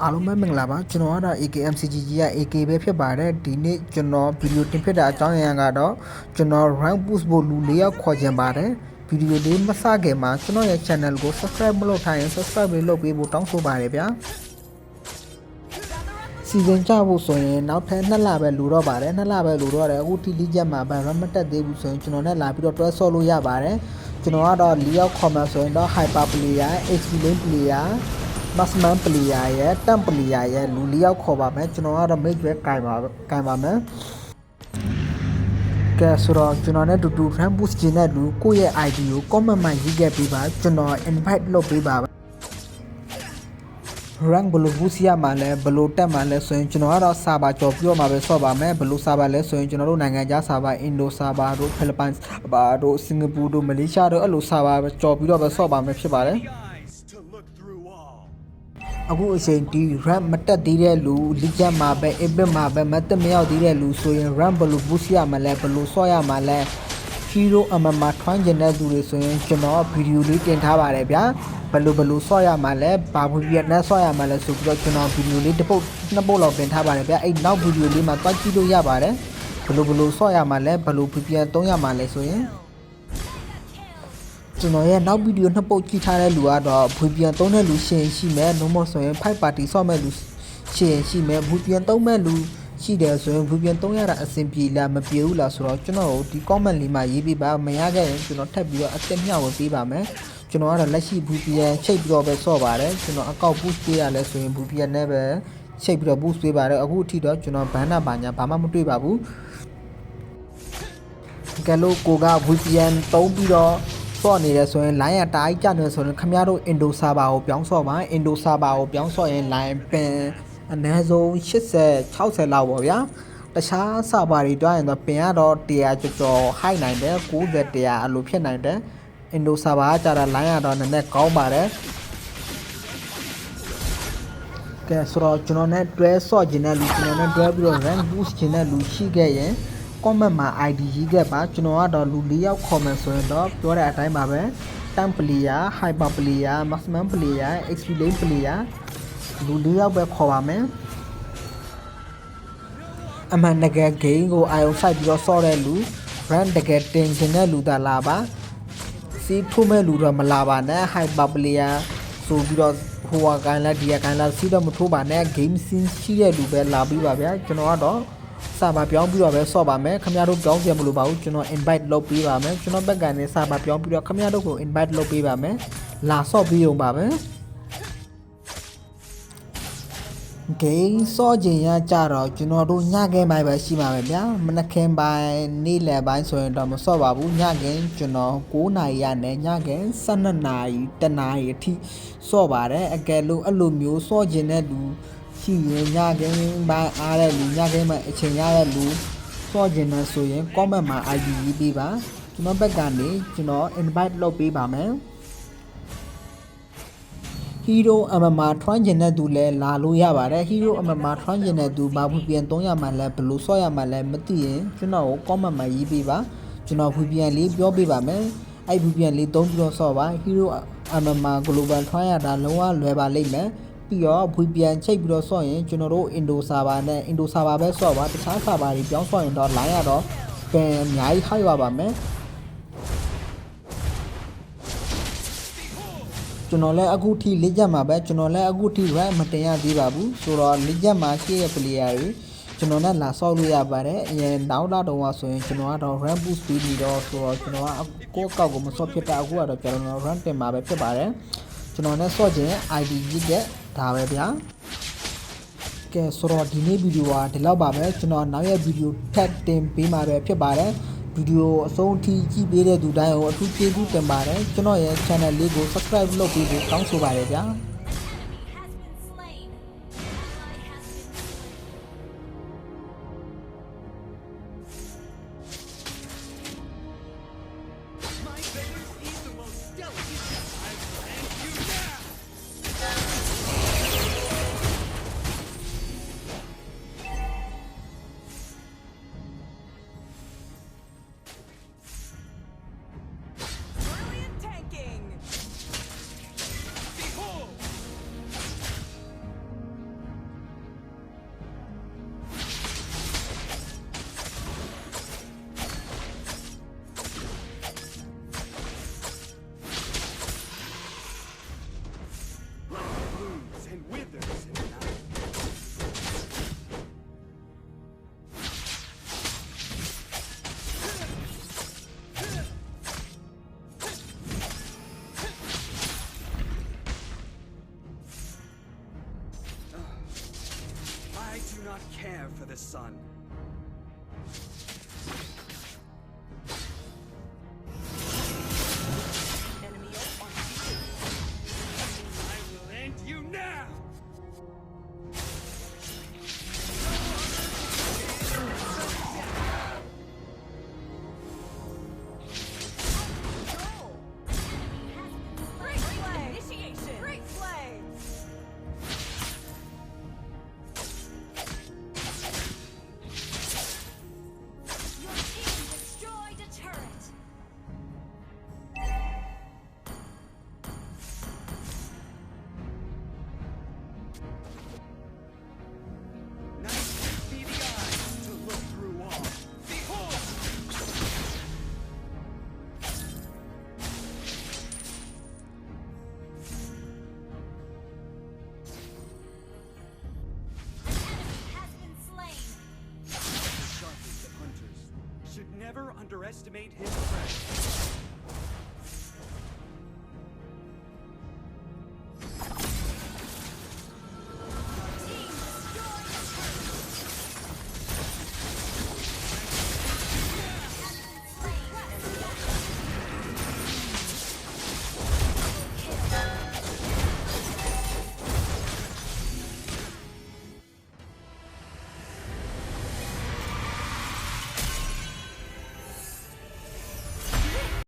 အားလုံးပဲမင်္ဂလာပါကျွန်တော်ကတော့ AKMCG ကြီးက AK ပဲဖြစ်ပါတယ်ဒီနေ့ကျွန်တော်ဗီဒီယိုတင်ဖြစ်တာအကြောင်းအရာကတော့ကျွန်တော် rank boost ဖို့လူ၄ယောက်ခေါ်ချင်ပါတယ်ဗီဒီယိုလေးမစခင်မှာကျွန်တော်ရဲ့ channel ကို subscribe မလုပ်ထားရင် subscribe လေးလုပ်ပေးဖို့တောင်းဆိုပါတယ်ဗျာစီစဉ်ကြဖို့ဆိုရင်နောက်ထပ်2လပဲလိုတော့ပါတယ်2လပဲလိုတော့တယ်အခုထိလိချက်မှာဘာမှမတက်သေးဘူးဆိုရင်ကျွန်တော်နဲ့လာပြီးတော့တွဲဆော့လို့ရပါတယ်ကျွန်တော်ကတော့၄ယောက်ခေါ်မှဆိုရင်တော့ hyper player HP lane player maximum player ရဲ့ temp player ရဲ့လူ၄ယောက်ခေါ်ပါမယ်ကျွန်တော်ကတော့ mate ပဲကင်ပါမယ်ကဲဆိုတော့ကျွန်တော်နဲ့တူတူ rank boost ကျင်တဲ့လူကိုယ့်ရဲ့ ID ကို comment မှာရေးခဲ့ပေးပါကျွန်တော် invite လုပ်ပေးပါ rank ဘယ်လို boost ရမှာလဲဘယ်လိုတက်မှာလဲဆိုရင်ကျွန်တော်ကတော့ server ကြော်ပြီးတော့မှာပဲဆော့ပါမယ်ဘယ်လို server လဲဆိုရင်ကျွန်တော်တို့နိုင်ငံခြား server Indo server တို့ Philippines server တို့ Singapore တို့ Malaysia တို့အဲ့လို server ကြော်ပြီးတော့ပဲဆော့ပါမယ်ဖြစ်ပါတယ်အခုအချိန်ဒီ rank မတက်သေးတဲ့လူလိချက်မှာပဲ epic မှာပဲမတက်မရောက်သေးတဲ့လူဆိုရင် rank ဘယ်လို boost ရမှာလဲဘယ်လိုဆော့ရမှာလဲ hero MMA ထွန်းကျင်တဲ့သူတွေဆိုရင်ကျွန်တော်ဗီဒီယိုလေးတင်ထားပါတယ်ဗျာဘယ်လိုဆော့ရမှာလဲဘာဗီဒီယိုနဲ့ဆော့ရမှာလဲဆိုပြီးတော့ကျွန်တော်ဗီဒီယိုလေးတစ်ပုတ်နှစ်ပုတ်လောက်တင်ထားပါတယ်ဗျာအဲ့နောက်ဗီဒီယိုလေးမှာတွားကြည့်လို့ရပါတယ်ဘယ်လိုဆော့ရမှာလဲဘယ်လို VPN သုံးရမှာလဲဆိုရင်ကျွန်တော်ရဲ့နောက်ဗီဒီယိုနှစ်ပုတ်ကြည့်ထားတဲ့လူကတော့ VPN သုံးတဲ့လူရှိမယ်နှုံးမဆိုရင်5 party ဆော့မဲ့လူရှိမယ် VPN သုံးမဲ့လူရှိတယ်ဆိုရင် VPN သုံးရတာအဆင်ပြေလားမပြေဘူးလားဆိုတော့ကျွန်တော်တို့ဒီ comment လေးမှာရေးပေးပါမရခဲ့ရင်ကျွန်တော်ထပ်ပြီးတော့အသက်မျှဝေပေးပါမယ်ကျွန်တော်ကတော့လက်ရှိ VPN ချိတ်ပြီးတော့ပဲဆော့ပါတယ်ကျွန်တော်အကောက် boost ပေးရလဲဆိုရင် VPN နဲ့ပဲချိတ်ပြီးတော့ boost ပေးပါတယ်အခုအထိတော့ကျွန်တော်ဘန်းနာပါညာဘာမှမတွေ့ပါဘူးကဲလို့ကိုက VPN သုံးပြီးတော့ဆော့နေတယ်ဆိုရင် line အတိုင်းကျနေဆိုရင်ခင်ဗျားတို့ Indo server ကိုပြောင်းဆော့ပါ Indo server ကိုပြောင်းဆော့ရင် line ပင်အနည်းဆုံး80 60လောက်ပေါ့ဗျာတခြား server တွေတွားရင်တော့ပင်ကတော့100ကျော် high နိုင်တယ်90 100အဲ့လိုဖြစ်နိုင်တယ် Indo server ကကြာတာ line ကတော့နည်းနည်းကောင်းပါတယ်ကဲဆိုတော့ကျွန်တော်နဲ့တွဲဆော့ခြင်းတဲ့လူကျွန်တော်နဲ့တွဲပြီးတော့ rank boost ခြင်းတဲ့လူရှိခဲ့ရင် comment မှာ ID ရေးခဲ့ပါကျွန်တော်ကတော့လူ၄ယောက် comment ဆိုရင်တော့ပြောတဲ့အတိုင်းပါပဲ temp player hyper player maximum player XP lane player လူ၄ယောက်ပဲခေါ်ပါမယ်အမှန်တကယ် game ကိုအာရုံစိုက်ပြီးတော့ဆော့တဲ့လူ brand တကယ်တင်ခြင်းတဲ့လူသာလာပါစီးထိုးမဲ့လူတော့မလာပါနဲ့ hyper player ဆိုပြီးတော့ဟိုကကန်လာဒီကကန်လာစီးတော့မထိုးပါနဲ့ game scene ရှိတဲ့လူပဲလာပြီးပါဗျာကျွန်တော်ကတော့စာပါပြောင်းပြီးတော့ပဲဆော့ပါမယ်ခင်ဗျားတို့ပြောင်းပြန်မလို့ပါဘူးကျွန်တော် invite လုပ်ပေးပါမယ်ကျွန်တော်ဘက်ကနေစာပါပြောင်းပြီးတော့ခင်ဗျားတို့ကို invite လုပ်ပေးပါမယ်လာဆော့ပြီးရုံပါပဲဂိမ်းစော့ခြင်းရကြတော့ကျွန်တော်တို့ညခင်းပိုင်းပဲရှိမှာပဲဗျာမနက်ခင်းပိုင်းနေ့လယ်ပိုင်းဆိုရင်တော့မစော့ပါဘူးညခင်းကျွန်တော်9နာရီရနဲ့ညခင်း12နာရီတနာရီအထိစော့ပါတယ်အကယ်လို့အဲ့လိုမျိုးစော့ခြင်းတဲ့လူရှိရင်ညခင်းပိုင်းအားတဲ့လူညခင်းပိုင်းအချိန်ရတဲ့လူစော့ခြင်းနဲ့ဆိုရင် comment မှာ ID ရေးပေးပါကျွန်တော်ဘက်ကနေကျွန်တော် invite လုပ်ပေးပါမယ်hero MMA ထွန်းကျင်တဲ့သူလည်းလာလို့ရပါတယ် hero MMA ထွန်းကျင်တဲ့သူဘာဘူးပြန်သုံးရမှာလဲဘယ်လိုဆော့ရမှာလဲမသိရင်ကျွန်တော်ကို comment မှာရေးပေးပါကျွန်တော်ဘူးပြန်လေးပြောပေးပါမယ်အဲ့ဘူးပြန်လေးသုံးပြီးတော့ဆော့ပါ hero MMA global ထွန်းရတာလုံးဝလွယ်ပါလိမ့်မယ်ပြီးတော့ဘူးပြန်ချိတ်ပြီးတော့ဆော့ရင်ကျွန်တော်တို့ Indo server နဲ့ Indo server ပဲဆော့ပါတခြား server တွေပြောင်းဆော့ရင်တော့ line ရတော့ပြန်အများကြီး high ရပါမယ်ကျွန်တော်လည်းအခုထိလက်ချက်မှာပဲကျွန်တော်လည်းအခုထိ rank မတင်ရသေးပါဘူးဆိုတော့လက်ချက်မှာရှိတဲ့ player တွေကျွန်တော်နဲ့လာဆော့လို့ရပါတယ်အရင်နောက်လာတော့ဆိုရင်ကျွန်တော်ကတော့ rank boost ပြီးပြီးတော့ဆိုတော့ကျွန်တော်ကကိုယ့်ကောက်ကိုမဆော့ဖြစ်တာအခုကတော့ကျွန်တော် rank တင်မှာပဲဖြစ်ပါတယ်ကျွန်တော်နဲ့ဆော့ခြင်း ID ကြီးတဲ့ဒါပဲဗျာကဲဆိုတော့ဒီနေ့ဗီဒီယိုကဒီလောက်ပါပဲကျွန်တော်နောက်ရဲ့ဗီဒီယိုထပ်တင်ပေးမှာပဲဖြစ်ပါတယ်ဗီဒီယိုအဆုံးထိကြည့်ပေးတဲ့သူတိုင်းကိုအထူးကျေးဇူးတင်ပါတယ်ကျွန်တော်ရဲ့ channel လေးကို subscribe လုပ်ပေးဖို့တောင်းဆိုပါတယ်ဗျာ withers in the night. I do not care for the sun. Enemy on I will end you now! Great play! Initiation! Great play! Your team destroyed a turret. Nice be the eyes to look through all. Behold! Enemy has been slain. The sharpest of hunters should never underestimate his prey.